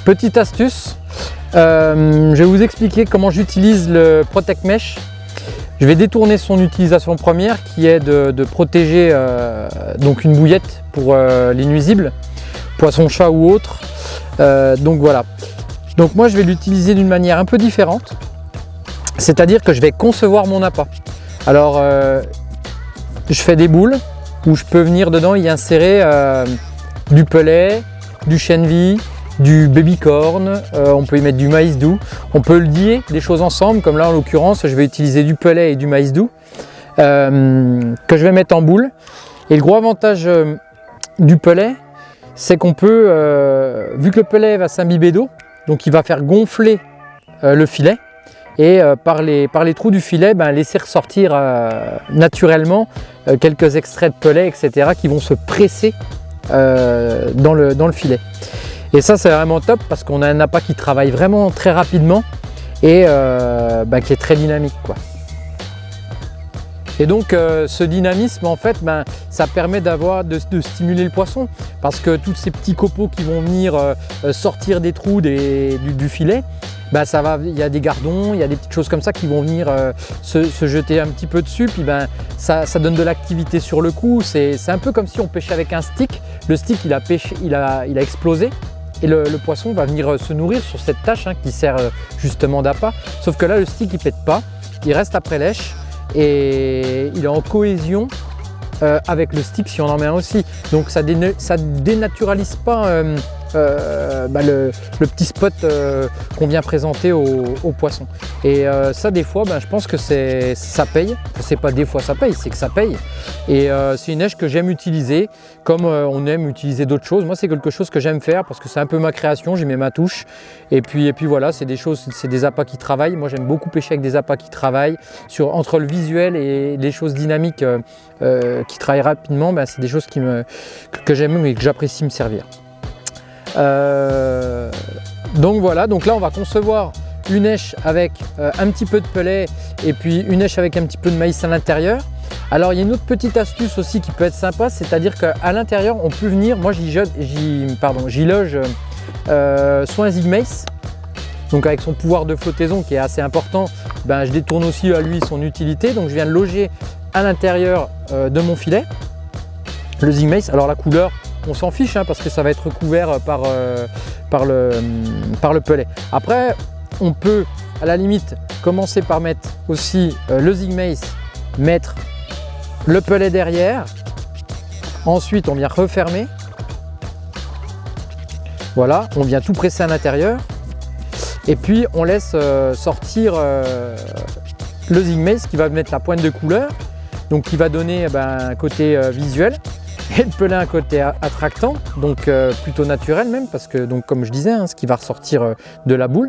Petite astuce, je vais vous expliquer comment j'utilise le Protect Mesh. Je vais détourner son utilisation première qui est de protéger donc une bouillette pour les nuisibles, poisson, chat ou autre. Donc voilà. Donc moi je vais l'utiliser d'une manière un peu différente, c'est-à-dire que je vais concevoir mon appât. Alors je fais des boules où je peux venir dedans y insérer du pelet, du chènevis, du baby corn, on peut y mettre du maïs doux, on peut lier des choses ensemble, comme là en l'occurrence je vais utiliser du pelet et du maïs doux que je vais mettre en boule. Et le gros avantage du pelet, c'est qu'on peut, vu que le pelet va s'imbiber d'eau, donc il va faire gonfler le filet, et par les trous du filet, laisser ressortir naturellement quelques extraits de pelet, etc., qui vont se presser dans le filet. Et ça c'est vraiment top parce qu'on a un appât qui travaille vraiment très rapidement et qui est très dynamique, quoi. Et donc ce dynamisme en fait, ça permet de stimuler le poisson parce que tous ces petits copeaux qui vont venir sortir des trous du filet, il y a des gardons, il y a des petites choses comme ça qui vont venir se jeter un petit peu dessus, puis ça donne de l'activité sur le coup. C'est un peu comme si on pêchait avec un stick. Le stick il a explosé et le poisson va venir se nourrir sur cette tâche qui sert justement d'appât. Sauf que là le stick il pète pas, il reste après lèche et il est en cohésion avec le stick si on en met un aussi. Donc ça dénaturalise pas le petit spot qu'on vient présenter au poisson. Et ça des fois je pense que ça paye. C'est pas des fois ça paye, c'est que ça paye. Et c'est une neige que j'aime utiliser comme on aime utiliser d'autres choses. Moi c'est quelque chose que j'aime faire parce que c'est un peu ma création, j'y mets ma touche. Et puis voilà, c'est des appâts qui travaillent. Moi j'aime beaucoup pêcher avec des appâts qui travaillent entre le visuel et les choses dynamiques qui travaillent rapidement. C'est des choses que j'aime et que j'apprécie me servir. Donc voilà, donc là on va concevoir une èche avec un petit peu de pelet et puis une èche avec un petit peu de maïs à l'intérieur. Alors il y a une autre petite astuce aussi qui peut être sympa, c'est-à-dire qu'à l'intérieur on peut venir, moi j'y loge soit un zig mace, donc avec son pouvoir de flottaison qui est assez important, je détourne aussi à lui son utilité, donc je viens de loger à l'intérieur de mon filet le zig mace. Alors la couleur on s'en fiche parce que ça va être recouvert par le pelet. Après on peut à la limite commencer par mettre aussi le zig mace, mettre le pelet derrière, ensuite on vient refermer, voilà, on vient tout presser à l'intérieur et puis on laisse sortir le zig mace qui va mettre la pointe de couleur, donc qui va donner un côté visuel. Et le pelet un côté attractant, donc plutôt naturel même, parce que donc, comme je disais, ce qui va ressortir de la boule.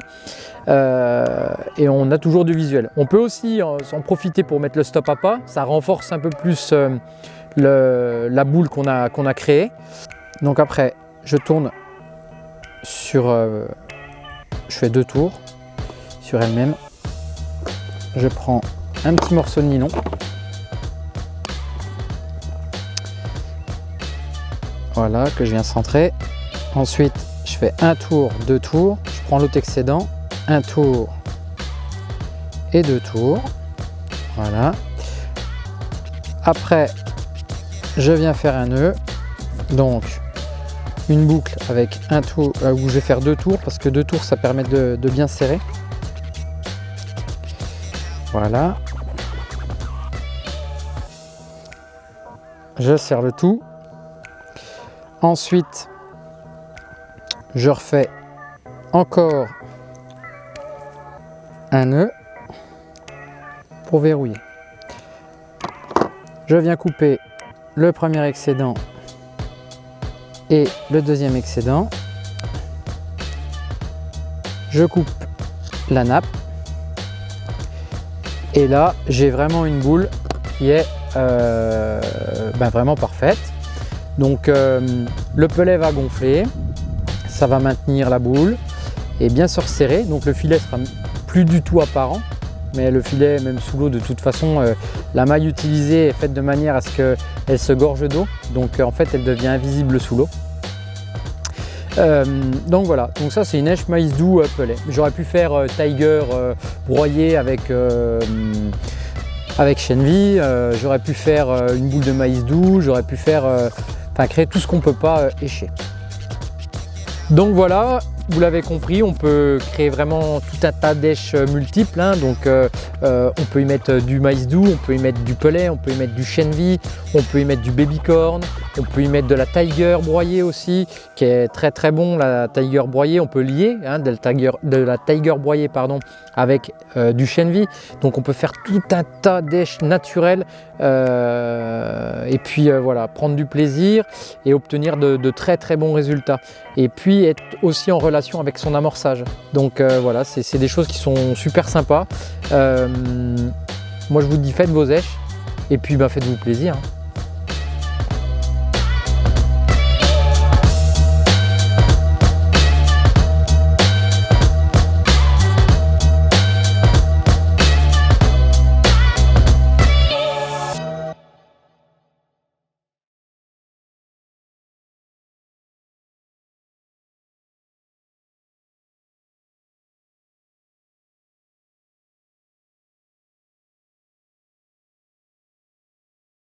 Et on a toujours du visuel. On peut aussi en profiter pour mettre le stop appât, ça renforce un peu plus la boule qu'on a créée. Donc après, je tourne sur... je fais 2 tours sur elle-même. Je prends un petit morceau de nylon. Voilà, que je viens centrer. Ensuite, je fais 1 tour, 2 tours. Je prends l'autre excédent, 1 tour et 2 tours. Voilà. Après, je viens faire un nœud. Donc, une boucle avec un tour, où je vais faire 2 tours, parce que 2 tours, ça permet de bien serrer. Voilà. Je serre le tout. Ensuite, je refais encore un nœud pour verrouiller. Je viens couper le premier excédent et le deuxième excédent. Je coupe la nappe et là, j'ai vraiment une boule qui est vraiment parfaite. Donc le pelet va gonfler, ça va maintenir la boule et bien se resserrer, donc le filet sera plus du tout apparent, mais le filet même sous l'eau de toute façon, la maille utilisée est faite de manière à ce qu'elle se gorge d'eau, donc en fait elle devient invisible sous l'eau. Donc voilà, donc ça c'est une èche maïs doux pellet. J'aurais pu faire Tiger broyé avec chènevis, j'aurais pu faire une boule de maïs doux, j'aurais pu faire, créer tout ce qu'on ne peut pas écher. Donc voilà, vous l'avez compris, on peut créer vraiment tout un tas d'èches multiples, hein. Donc on peut y mettre du maïs doux, on peut y mettre du pellet, on peut y mettre du chènevis, on peut y mettre du baby corn, on peut y mettre de la Tiger broyée aussi, qui est très très bon. La Tiger broyée, on peut lier hein, de la Tiger broyée pardon, avec du chènevis. Donc on peut faire tout un tas d'èches naturelles et puis voilà, prendre du plaisir et obtenir de très très bons résultats. Et puis être aussi en relation avec son amorçage. Donc voilà, c'est des choses qui sont super sympas. Moi je vous dis, faites vos èches et puis faites-vous plaisir. Hein.